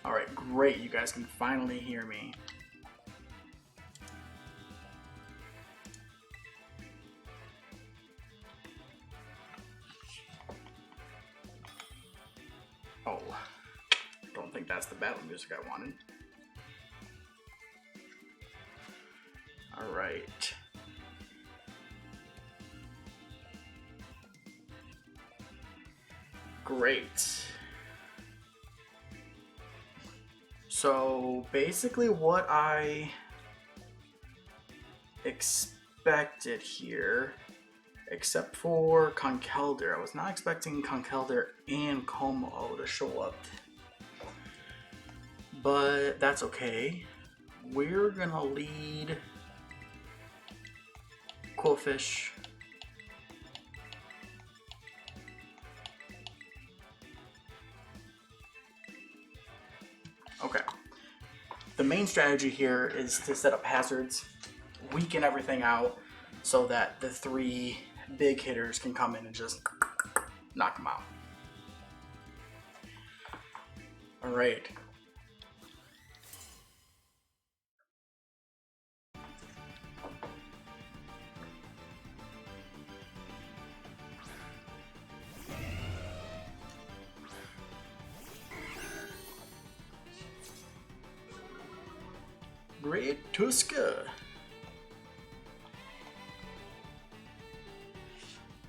Alright, great. You guys can finally hear me. Oh, don't think that's the battle music I wanted. Alright. Great. So basically what I expected here, except for Conkeldurr, I was not expecting Conkeldurr and Como to show up. But that's okay. We're gonna lead Corphish. Okay. The main strategy here is to set up hazards, weaken everything out, so that the 3 big hitters can come in and just knock them out. Alright. Great Tuska.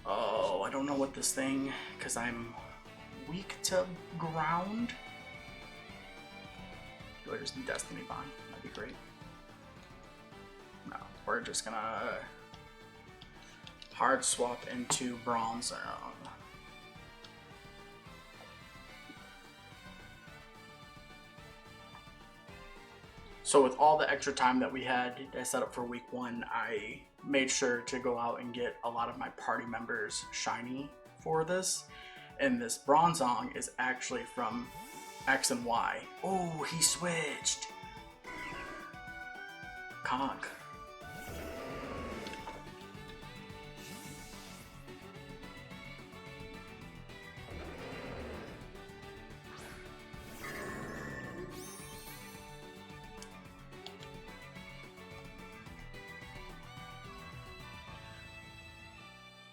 Oh, I don't know what this thing, because I'm weak to ground. Do I just Destiny Bond? That'd be great. No, we're just gonna hard swap into Bronze. So with all the extra time that we had set up for week 1, I made sure to go out and get a lot of my party members shiny for this. And this Bronzong is actually from X and Y. Oh, he switched. Conk.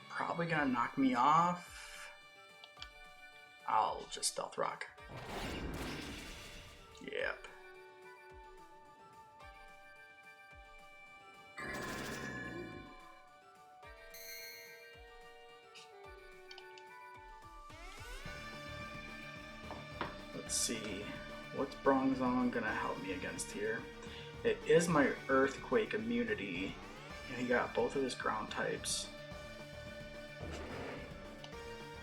Probably gonna knock me off. I'll just Stealth Rock. Yep. Let's see. What's Bronzong gonna help me against here? It is my Earthquake immunity. And he got both of his ground types.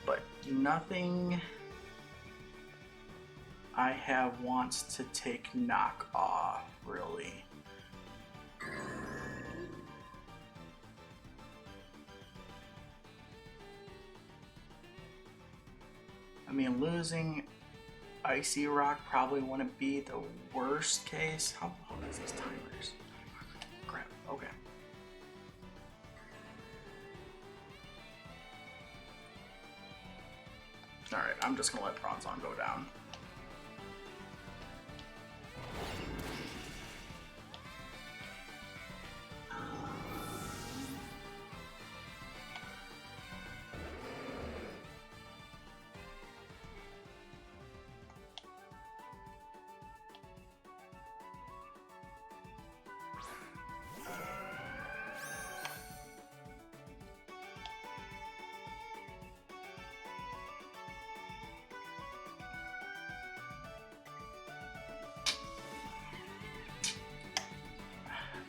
But nothing I have wants to take knock off, really. I mean, losing Icy Rock probably wouldn't be the worst case. How long is these timers? Crap, okay. Alright, I'm just gonna let Bronzong go down.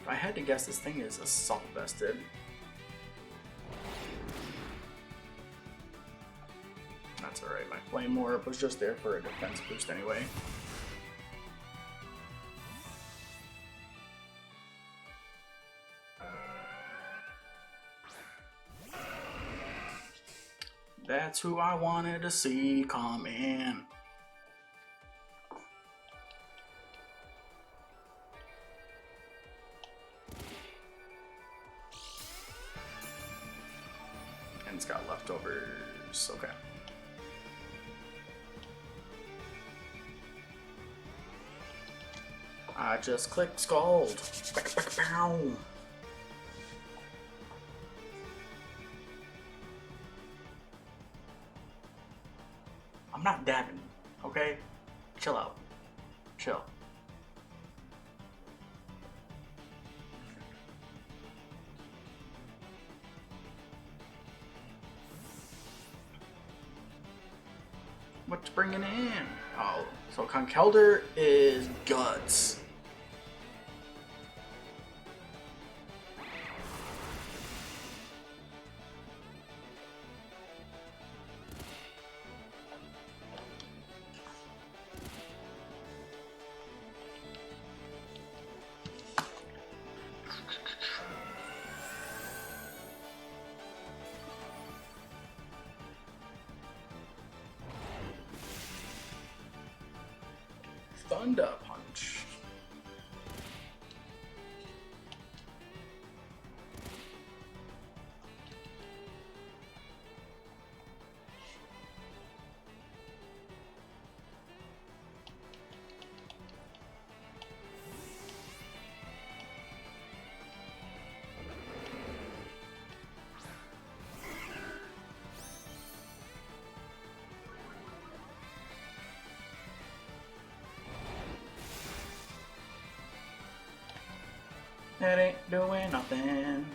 If I had to guess, this thing is assault vested. That's alright, my Flame Orb was just there for a defense boost anyway. That's who I wanted to see come in. And it's got leftovers. Okay. I just clicked Scald. Pow. I'm not dabbing, okay? Chill out. Chill. What's bringing in? Oh, so Conkeldurr is guts. Thunder Punch. It ain't doing nothing.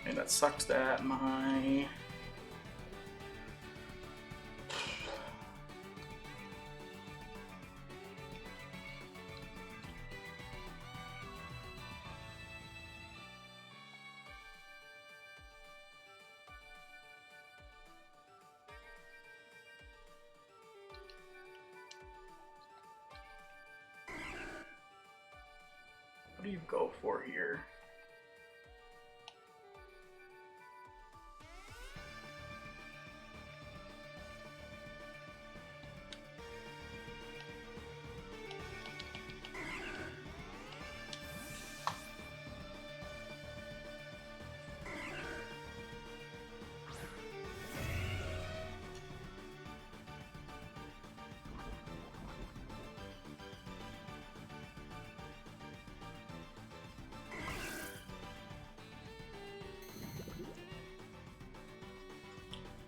And that sucks that my what do you go for here?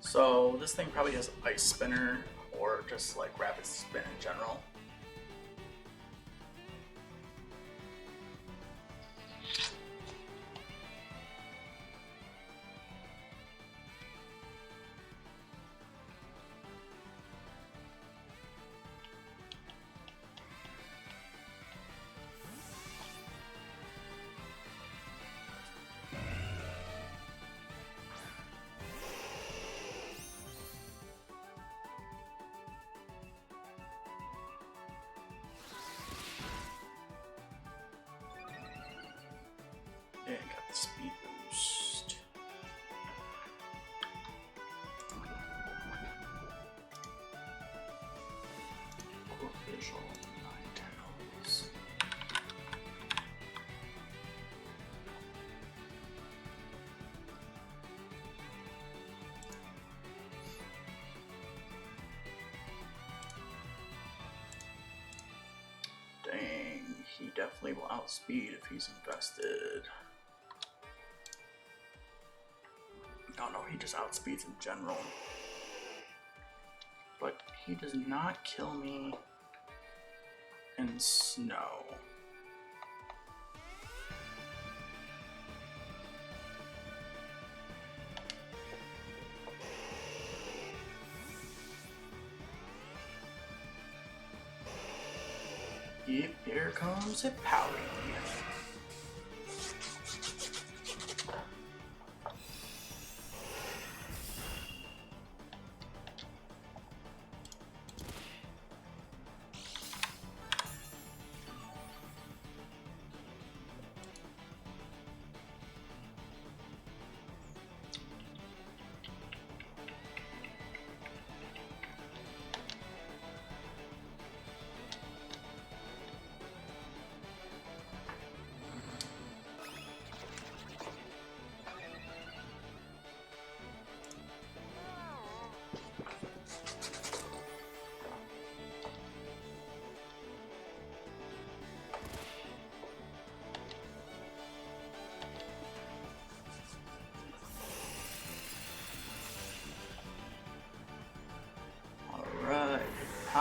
So this thing probably has Ice Spinner or just like Rapid Spin in general. And got the speed boost. Corphish on 9 tails. Dang, he definitely will outspeed if he's invested. Oh no, he just outspeeds in general. But he does not kill me in snow. Yep, here comes a Powdy.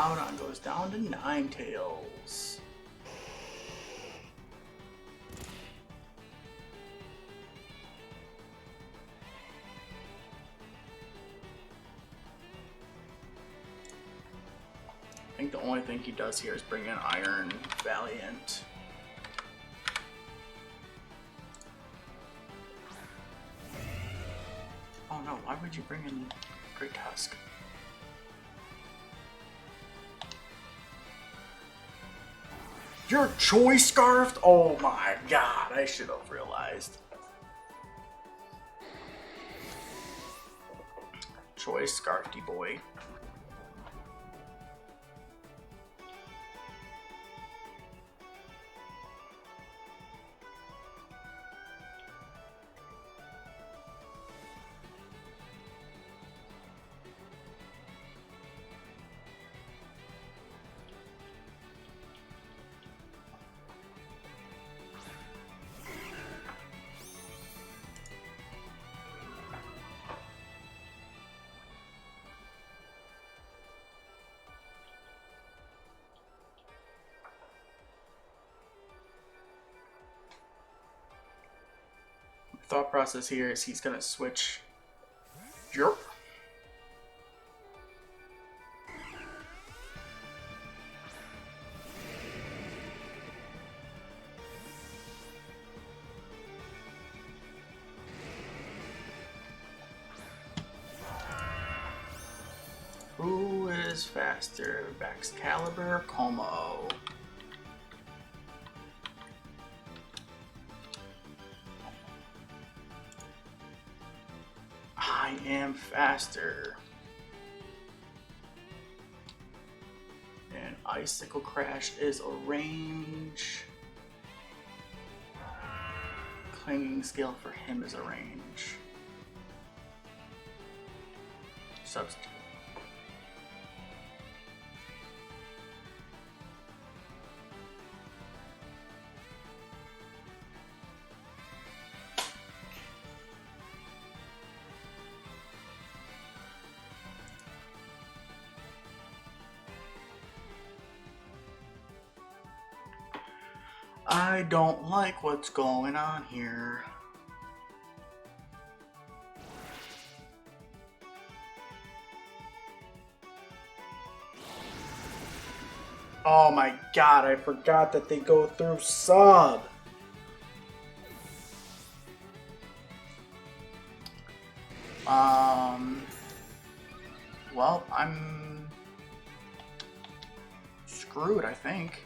Hippowdon goes down to Ninetales. I think the only thing he does here is bring in Iron Valiant. Oh no, why would you bring in Great Tusk? You're Choice Scarfed? Oh my god, I should have realized. Choice Scarfty boy. Thought process here is he's gonna switch. Yerp. Who is faster, Excalibur or Como? I am faster. And Icicle Crash is a range. Clinging Scale for him is a range. Substitute. I don't like what's going on here. Oh my god, I forgot that they go through sub. Well, I'm screwed, I think.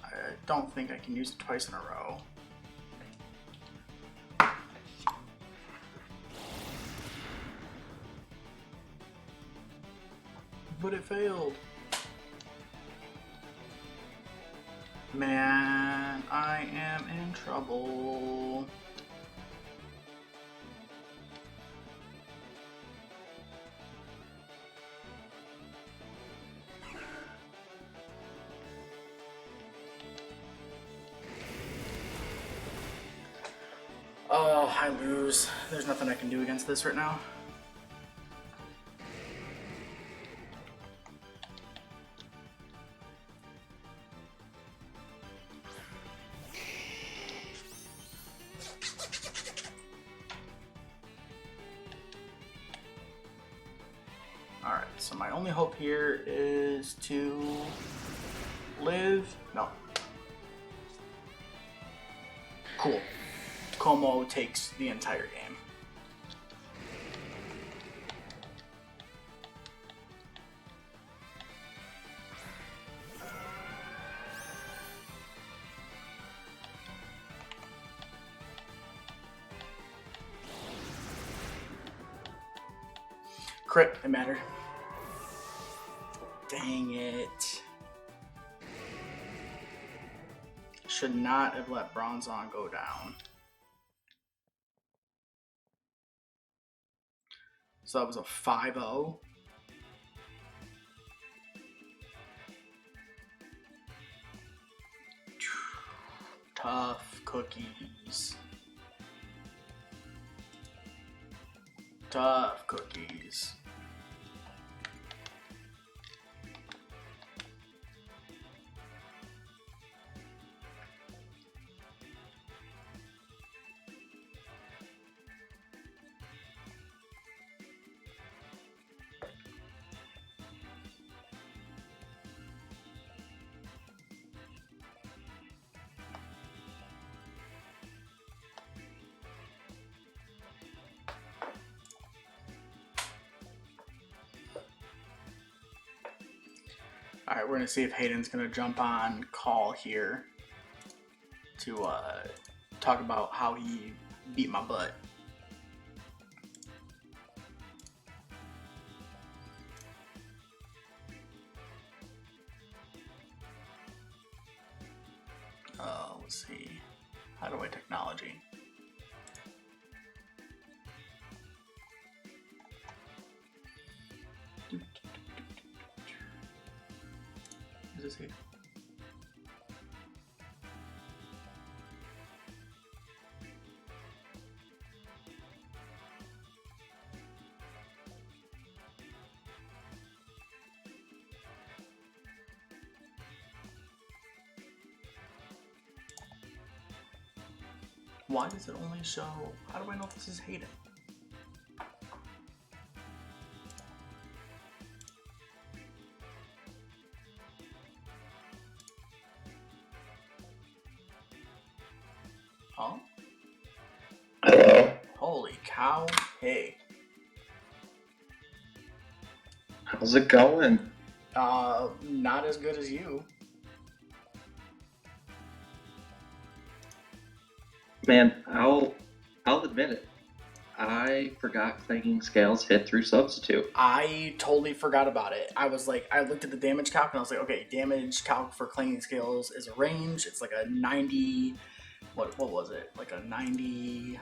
I don't think I can use it twice in a row. But it failed. Man, I am in trouble. Oh, I lose. There's nothing I can do against this right now. Alright, so my only hope here is to live. No. Cool. Como takes the entire game. Crit, it mattered. Dang it. Should not have let Bronzong go down. So that was a 5-0. Tough cookies. Tough cookies. Alright, we're going to see if Hayden's going to jump on call here to talk about how he beat my butt. Let's see. How do I technology? Is this here? Why does it only show? How do I know if this is Hayden? Huh? Hello. Holy cow. Hey. How's it going? Not as good as you. Man, I'll admit it. I forgot Clanging Scales hit through Substitute. I totally forgot about it. I was like, I looked at the damage calc and I was like, okay, damage calc for Clanging Scales is a range. It's like a 90. What was it? Like a 90.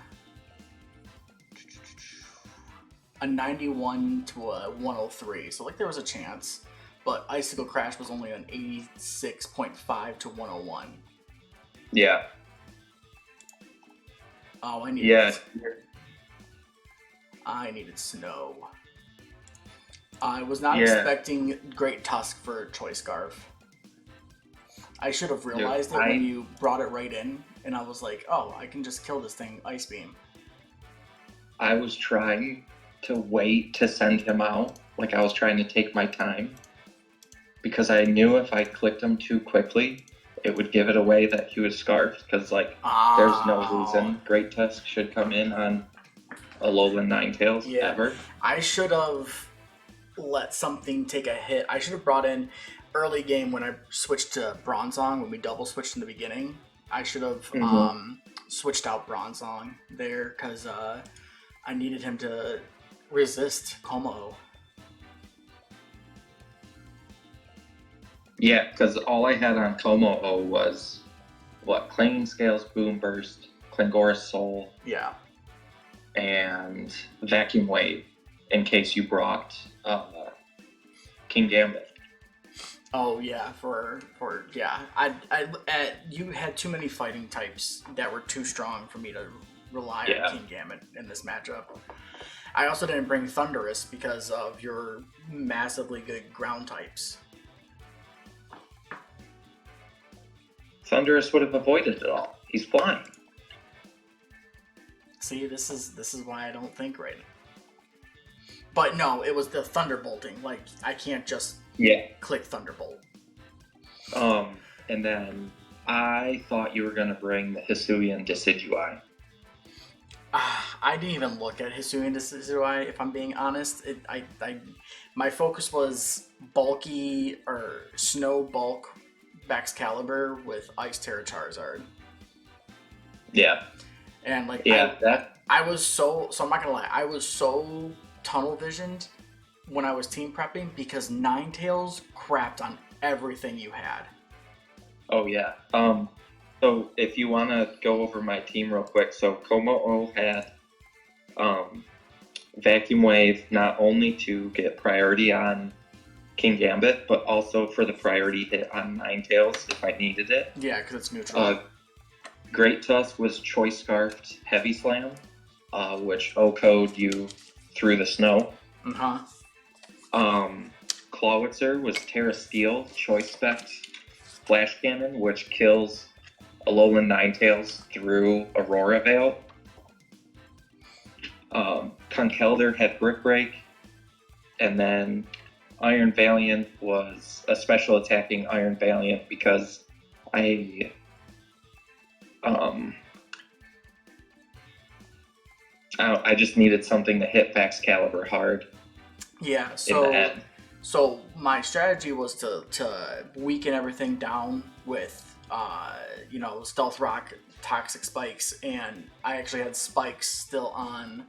A 91 to a 103. So like there was a chance. But Icicle Crash was only an 86.5 to 101. Yeah. Oh, I needed. Yeah. I needed snow. I was not expecting Great Tusk for Choice Scarf. I should have realized it when you brought it right in, and I was like, oh, I can just kill this thing, Ice Beam. I was trying to wait to send him out. Like, I was trying to take my time. Because I knew if I clicked him too quickly, it would give it away that he was Scarfed. Because, like, there's no reason Great Tusk should come in on Alolan Ninetales ever. I should have let something take a hit. I should have brought in early game when I switched to Bronzong, when we double switched in the beginning. I should have switched out Bronzong there because I needed him to resist Como. Yeah, because all I had on Como was, Clanging Scales, Boom Burst, Klingora's Soul. Yeah. And Vacuum Wave, in case you brought King Gambit. Oh yeah, you had too many fighting types that were too strong for me to rely on King Gambit in this matchup. I also didn't bring Thundurus because of your massively good ground types. Thundurus would have avoided it all. He's flying. See, this is why I don't think right. But no, it was the Thunderbolting. Like, I can't just click Thunderbolt. And then I thought you were going to bring the Hisuian Decidueye. I didn't even look at Hisuian Decidueye, if I'm being honest. My focus was bulky or snow bulk Baxcalibur with Ice Terra Charizard. Yeah. And like, I was so, I'm not gonna lie, I was so tunnel visioned when I was team prepping because Ninetales crapped on everything you had. Oh yeah. So if you want to go over my team real quick, so Komo had Vacuum Wave not only to get priority on King Gambit, but also for the priority hit on Ninetales if I needed it. Yeah, because it's neutral. Great Tusk was Choice Scarfed Heavy Slam, which O-code you through the snow. Clawitzer was Terra Steel Choice Spec Flash Cannon, which kills Alolan Ninetales through Aurora Veil. Conkeldurr had Brick Break, and then Iron Valiant was a special attacking Iron Valiant because I just needed something to hit Excalibur hard. Yeah, so my strategy was to weaken everything down with Stealth Rock, Toxic Spikes, and I actually had spikes still on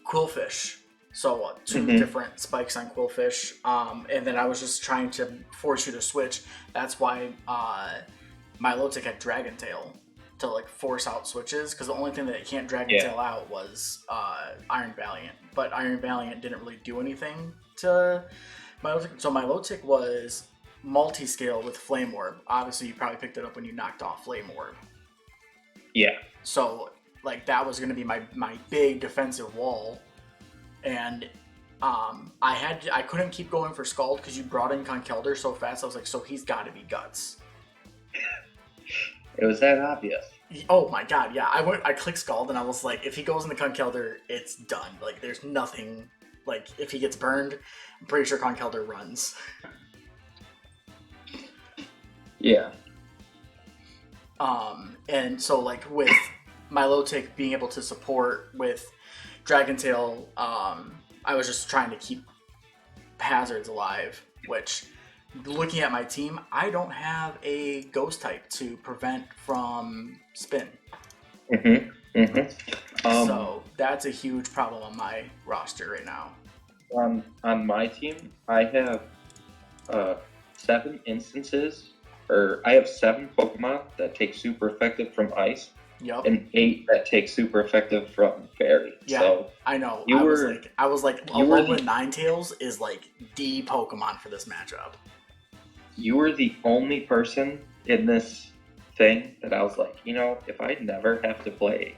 Quillfish. So two different spikes on Quillfish, and then I was just trying to force you to switch. That's why my Milotic had Dragon Tail to like force out switches, because the only thing that it can't Dragon Tail out was Iron Valiant. But Iron Valiant didn't really do anything to Milotic. So Milotic was multi-scale with Flame Orb. Obviously, you probably picked it up when you knocked off Flame Orb. Yeah. So like that was going to be my big defensive wall. And I couldn't keep going for Scald because you brought in Conkeldurr so fast. I was like, so he's got to be Guts. It was that obvious. Oh my god, yeah. I clicked Scald and I was like, if he goes into Conkeldurr, it's done. Like, there's nothing. Like, if he gets burned, I'm pretty sure Conkeldurr runs. Yeah. And so like with Milotic being able to support with Dragon Tail, I was just trying to keep hazards alive, which, looking at my team, I don't have a ghost type to prevent from spin. So that's a huge problem on my roster right now. On my team, I have 7 instances, or I have 7 Pokemon that take super effective from Ice. Yep. And 8 that take super effective from Fairy. Yeah, so I know. I was like, Alolan Ninetales is like the Pokemon for this matchup. You were the only person in this thing that I was like, if I never have to play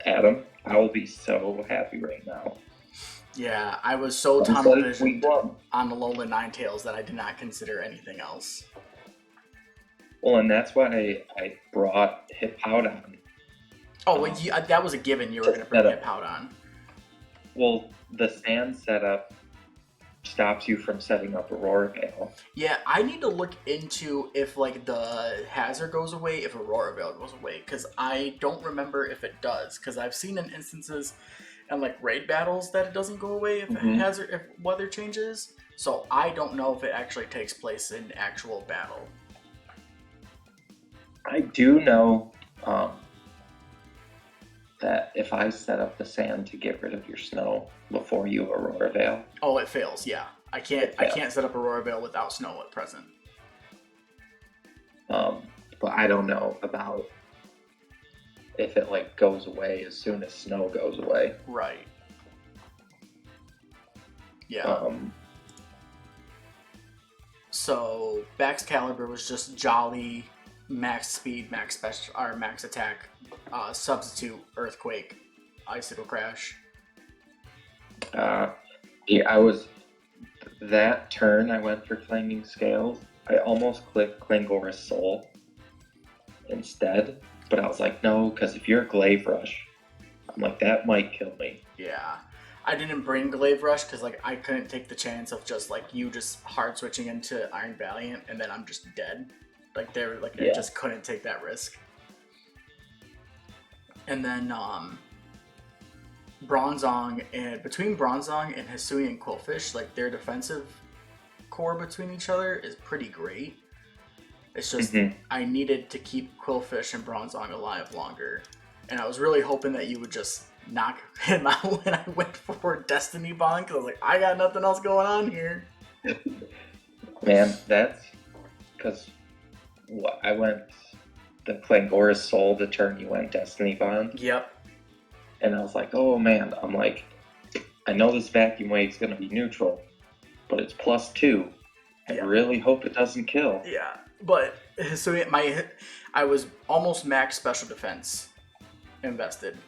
Adam, I will be so happy right now. Yeah, I was so tunnel visioned on Alolan Ninetales that I did not consider anything else. Well, and that's why I brought Hippowdon. Oh, well, that was a given. You were going to bring Hippowdon. Well, the sand setup stops you from setting up Aurora Veil. Yeah, I need to look into if like the hazard goes away, if Aurora Veil goes away, because I don't remember if it does. Because I've seen in instances and like raid battles that it doesn't go away if if weather changes. So I don't know if it actually takes place in actual battle. I do know that if I set up the sand to get rid of your snow before you Aurora Veil. Oh, it fails. Yeah, I can't set up Aurora Veil without snow at present. But I don't know about if it like goes away as soon as snow goes away. Right. Yeah. So Excalibur was just jolly. Max speed, max special, or max attack, substitute, earthquake, icicle crash. Yeah, I was that turn. I went for claiming scales. I almost clicked Klingor's Soul instead, but I was like, no, because if you're Glaive Rush, I'm like, that might kill me. Yeah, I didn't bring Glaive Rush because like I couldn't take the chance of just like you just hard switching into Iron Valiant and then I'm just dead. I just couldn't take that risk. And then Bronzong, and between Bronzong and Hisuian Quillfish, like their defensive core between each other is pretty great. It's just I needed to keep Quillfish and Bronzong alive longer. and I was really hoping that you would just knock him out when I went for Destiny Bond, because I was like, I got nothing else going on here. Man, that's because I went the Clangora's Soul the turn you went Destiny Bond. Yep. And I was like, oh man, I'm like, I know this vacuum wave's going to be neutral, but it's +2. I really hope it doesn't kill. Yeah, but so I was almost max special defense invested.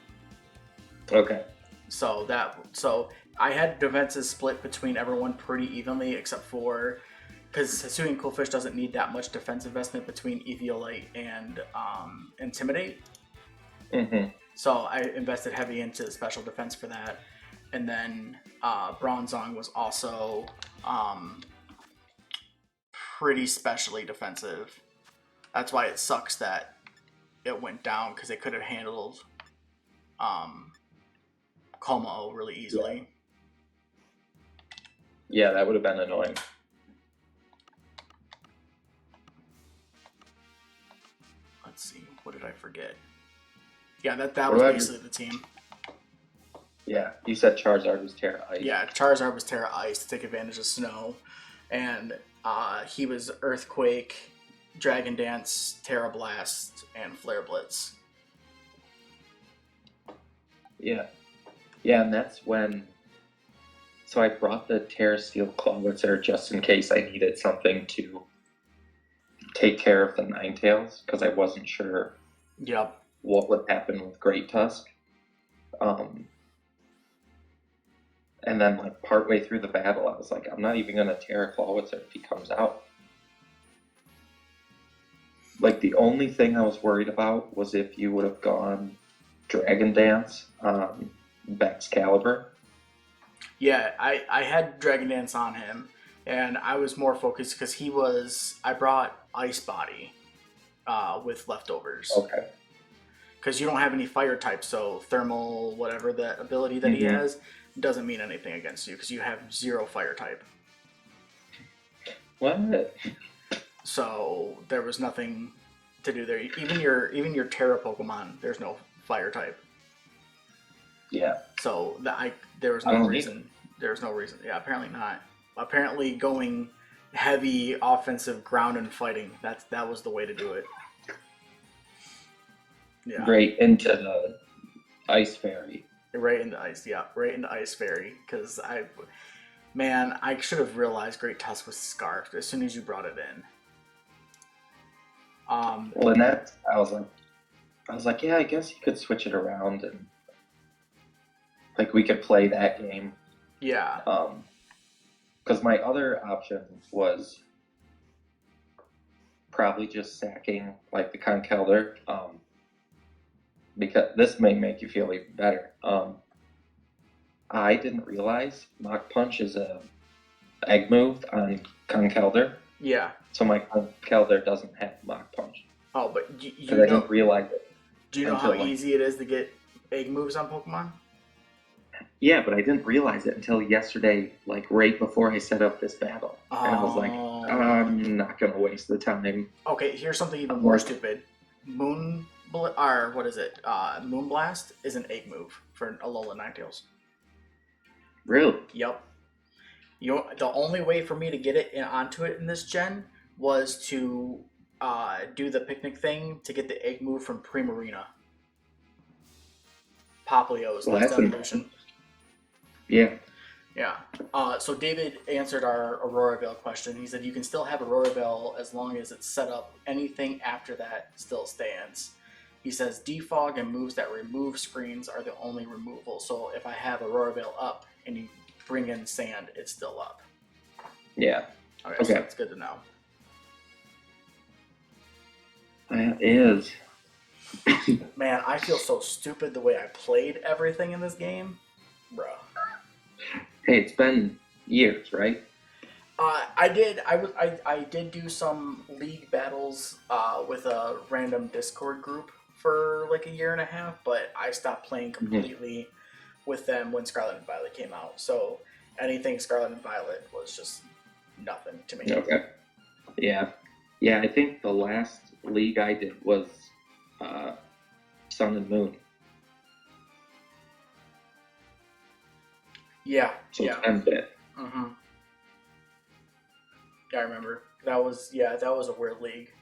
Okay. So I had defenses split between everyone pretty evenly, except for because Hisuian Corphish doesn't need that much defense investment between Eviolite and Intimidate. Mm-hmm. So I invested heavy into special defense for that, and then Bronzong was also pretty specially defensive. That's why it sucks that it went down, because it could have handled Como really easily. Yeah, that would have been annoying. Let's see, what did I forget? Yeah, that was basically the team. Yeah, you said Charizard was Terra Ice. Yeah, Charizard was Terra Ice to take advantage of snow, and he was Earthquake, Dragon Dance, Terra Blast, and Flare Blitz. Yeah. Yeah, and that's when... So I brought the Terra Steel Clawitzer just in case I needed something to take care of the Ninetales, because I wasn't sure what would happen with Great Tusk. And then, like, partway through the battle, I was like, I'm not even going to Terra Clawitzer if he comes out. Like, the only thing I was worried about was if you would have gone Dragon Dance on Excalibur. Yeah, I had Dragon Dance on him, and I was more focused because I brought Ice Body with leftovers. Okay. Because you don't have any fire types, so thermal, whatever the ability that he has, doesn't mean anything against you because you have 0 fire type. What? So there was nothing to do there. Even your Terra Pokemon, there's no fire type. Yeah. So there was no reason. There was no reason. Yeah, apparently not. Apparently going heavy offensive ground and fighting, that was the way to do it. Yeah. Right into the Ice Fairy. Right into Ice, yeah. Right into Ice Fairy. Because I should have realized Great Tusk was Scarfed as soon as you brought it in. Well, and that, I was like, yeah, I guess you could switch it around and like we could play that game. Yeah. Because my other option was probably just sacking like the Conkeldurr. Because this may make you feel even better. I didn't realize Mach Punch is a egg move on Conkeldurr. Yeah. So my Conkeldurr doesn't have Mach Punch. Oh, but I didn't realize it. Do you know how easy it is to get egg moves on Pokemon? Yeah, but I didn't realize it until yesterday, like right before I set up this battle. And I was like, I'm not going to waste the time. Okay, here's something even more stupid. Moonblast is an egg move for Alola Ninetales. Really? Yep. The only way for me to get it onto it in this gen was to do the picnic thing to get the egg move from Primarina. Poplio's last evolution. Yeah. Yeah. So David answered our Aurora Veil question. He said you can still have Aurora Veil as long as it's set up. Anything after that still stands. He says defog and moves that remove screens are the only removal. So if I have Aurora Veil up and you bring in sand, it's still up. Yeah. Okay. So that's good to know. That is. Man, I feel so stupid the way I played everything in this game. Bro. Hey, it's been years, right? I did do some league battles with a random Discord group for like a year and a half, but I stopped playing completely with them when Scarlet and Violet came out. So anything Scarlet and Violet was just nothing to me. Okay. Yeah. Yeah, I think the last league I did was Sun and Moon. Yeah, So yeah. 10-bit. Mm-hmm. Yeah, I remember. That was a weird league.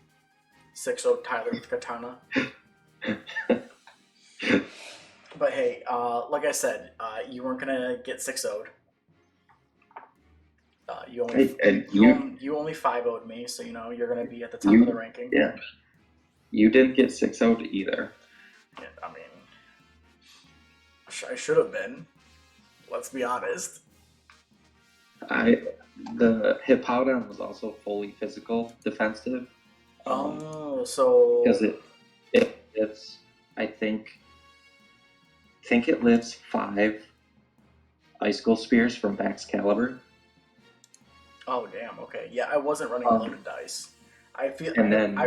6-0 Tyler with Katana. But hey, like I said, you weren't gonna get 6-0'd. You only 5-0'd me, so you're gonna be at the top of the ranking. Yeah. You didn't get 6-0'd either. Yeah, I mean, I should have been. Let's be honest. The Hippowdon was also fully physical defensive. So because it's I think it lives 5 Icicle Spears from Baxcalibur. Oh damn! Okay, yeah, I wasn't running loaded dice. I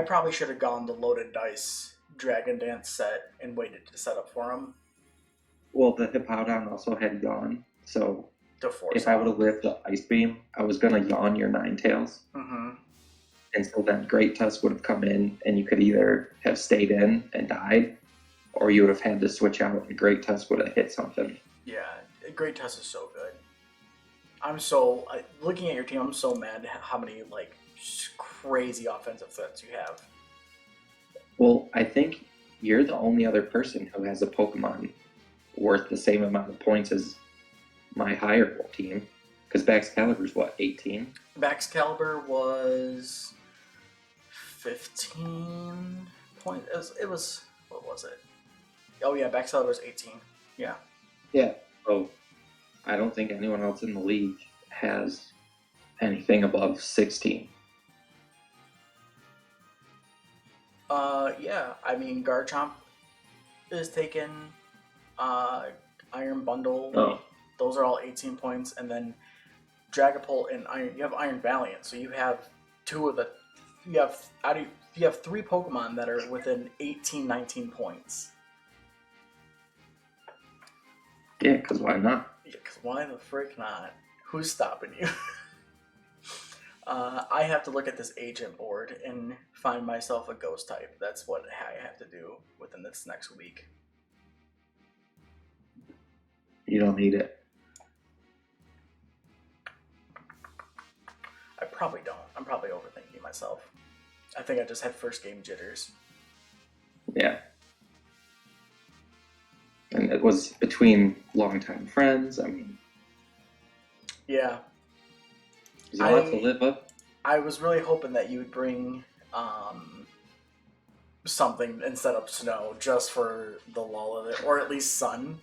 probably should have gone the loaded dice Dragon Dance set and waited to set up for him. Well, the Hippowdon also had Yawn, so if I would have lived the Ice Beam, I was gonna Yawn your Ninetales. Mm-hmm. And so then Great Tusk would have come in, and you could either have stayed in and died, or you would have had to switch out, and Great Tusk would have hit something. Yeah, Great Tusk is so good. Looking at your team, I'm so mad how many crazy offensive threats you have. Well, I think you're the only other person who has a Pokemon worth the same amount of points as my higher team, because Baxcalibur's what, 18? Baxcalibur was 15 points. It was what was it? Oh yeah, Baxcalibur was 18. Yeah. Yeah. So I don't think anyone else in the league has anything above 16. Yeah. I mean, Garchomp is taken. Iron Bundle. Oh. Those are all 18 points, and then Dragapult and Iron. You have Iron Valiant, so you have you have 3 Pokemon that are within 18, 19 points. Yeah, because why not? Yeah, because why the frick not? Who's stopping you? I have to look at this agent board and find myself a ghost type. That's what I have to do within this next week. You don't need it. I probably don't. I'm probably overthinking myself. I think I just had first game jitters. Yeah. And it was between longtime friends. I mean, yeah. There's a lot to live up. I was really hoping that you would bring something instead of snow, just for the lull of it, or at least sun.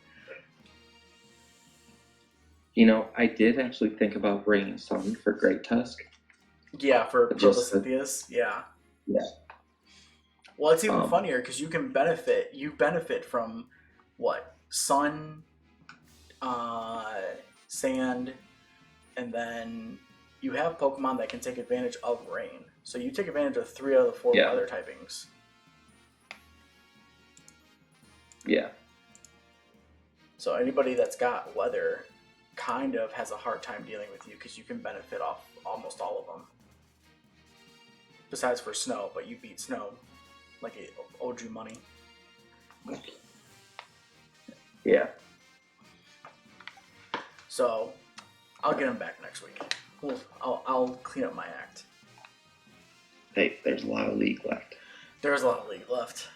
I did actually think about bringing sun for Great Tusk. Yeah, for Proboscideus. Yeah. Yeah. Well, it's even funnier because you can benefit. You benefit from what? Sun, sand, and then you have Pokemon that can take advantage of rain. So you take advantage of 3 out of the 4 weather typings. Yeah. So anybody that's got weather kind of has a hard time dealing with you because you can benefit off almost all of them. Besides for snow, but you beat snow like it owed you money. Yeah. So I'll get him back next week. I'll clean up my act. Hey, there's a lot of league left. There's a lot of league left.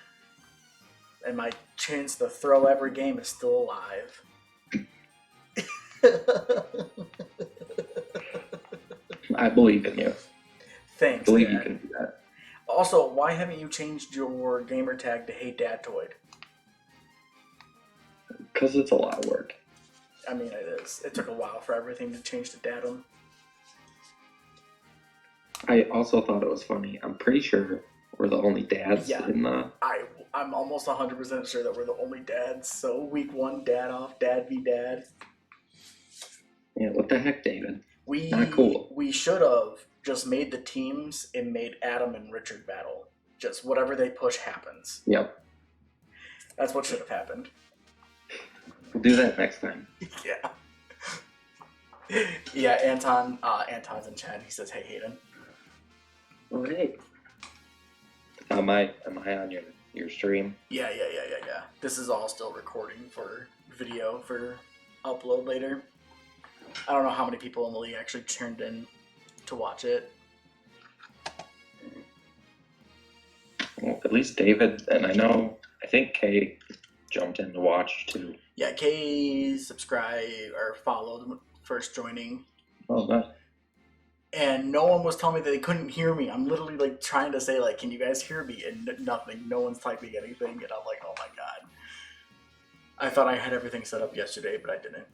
And my chance to throw every game is still alive. I believe in you. Thanks, I believe Dad. you can do that. Also, why haven't you changed your gamer tag to Hey Dadtoid? Because it's a lot of work. I mean, it is. It took a while for everything to change to Datum. I also thought it was funny. I'm pretty sure we're the only dads in the... I'm almost 100% sure that we're the only dads. So week 1, dad off, dad v dad. Yeah, what the heck, David? Not cool. We should have just made the teams and made Adam and Richard battle. Just whatever they push happens. Yep. That's what should have happened. We'll do that next time. Yeah. Yeah, Anton's in chat. He says, "Hey, Hayden." Oh, hey. Am I on your stream? Yeah. This is all still recording for video for upload later. I don't know how many people in the league actually turned in to watch it. Well, at least David, and I think Kay jumped in to watch too. Yeah, Kay subscribed or followed first joining. Oh, nice. And no one was telling me that they couldn't hear me. I'm literally like trying to say like, can you guys hear me? And nothing. No one's typing anything. And I'm like, oh my god. I thought I had everything set up yesterday, but I didn't.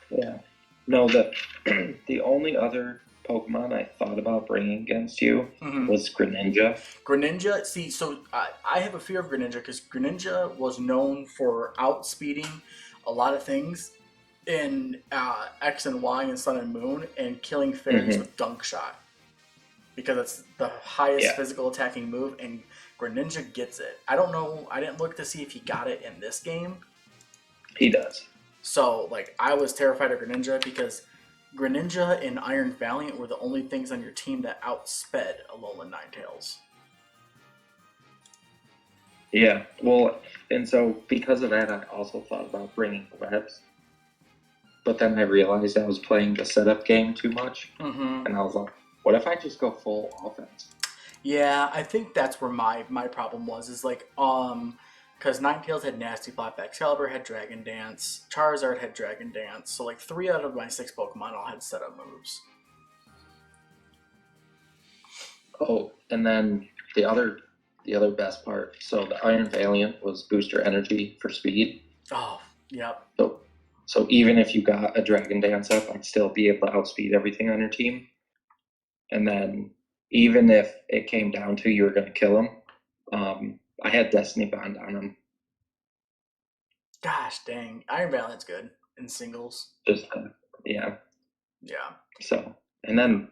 Yeah. No, the only other Pokemon I thought about bringing against you was Greninja. Greninja, see, so I have a fear of Greninja because Greninja was known for outspeeding a lot of things in X and Y and Sun and Moon and killing fairies with Dunk Shot. Because it's the highest physical attacking move, and Greninja gets it. I don't know, I didn't look to see if he got it in this game. He does. So, like, I was terrified of Greninja because Greninja and Iron Valiant were the only things on your team that outsped Alolan Ninetales. Yeah, well, and so because of that, I also thought about bringing webs. But then I realized I was playing the setup game too much, and I was like, what if I just go full offense? Yeah, I think that's where my problem was, is like, because Ninetales had Nasty Plot, Excalibur had Dragon Dance, Charizard had Dragon Dance, so like 3 out of my 6 Pokemon all had setup moves. Oh, and then the other best part, so the Iron Valiant was booster energy for speed. Oh, yep. So even if you got a Dragon Dance up, I'd still be able to outspeed everything on your team. And then even if it came down to you were going to kill him, I had Destiny Bond on him. Gosh dang. Iron Valiant's good in singles. Just, yeah. Yeah. So, and then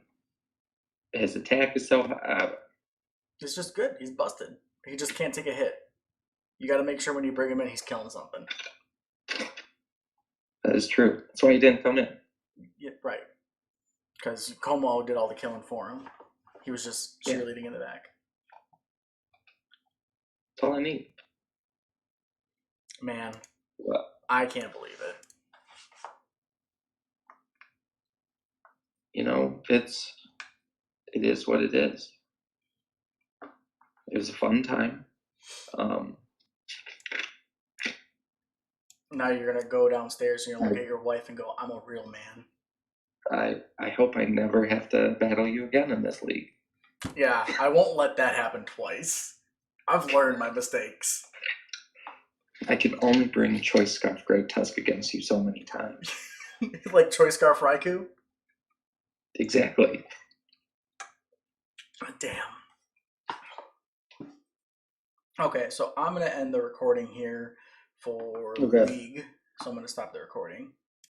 his attack is so high. It's just good. He's busted. He just can't take a hit. You got to make sure when you bring him in, he's killing something. That is true. That's why he didn't come in. Yeah, right. Because Como did all the killing for him. He was just cheerleading in the back. That's all I need. Man, What? I can't believe it. You know, it is what it is. It was a fun time. Now you're going to go downstairs and you're going to look at your wife and go, I'm a real man. I hope I never have to battle you again in this league. Yeah, I won't let that happen twice. I've learned my mistakes. I can only bring Choice Scarf Great Tusk against you so many times. Like Choice Scarf Raikou? Exactly. Damn. Okay, so I'm going to end the recording here for the league. So I'm going to stop the recording.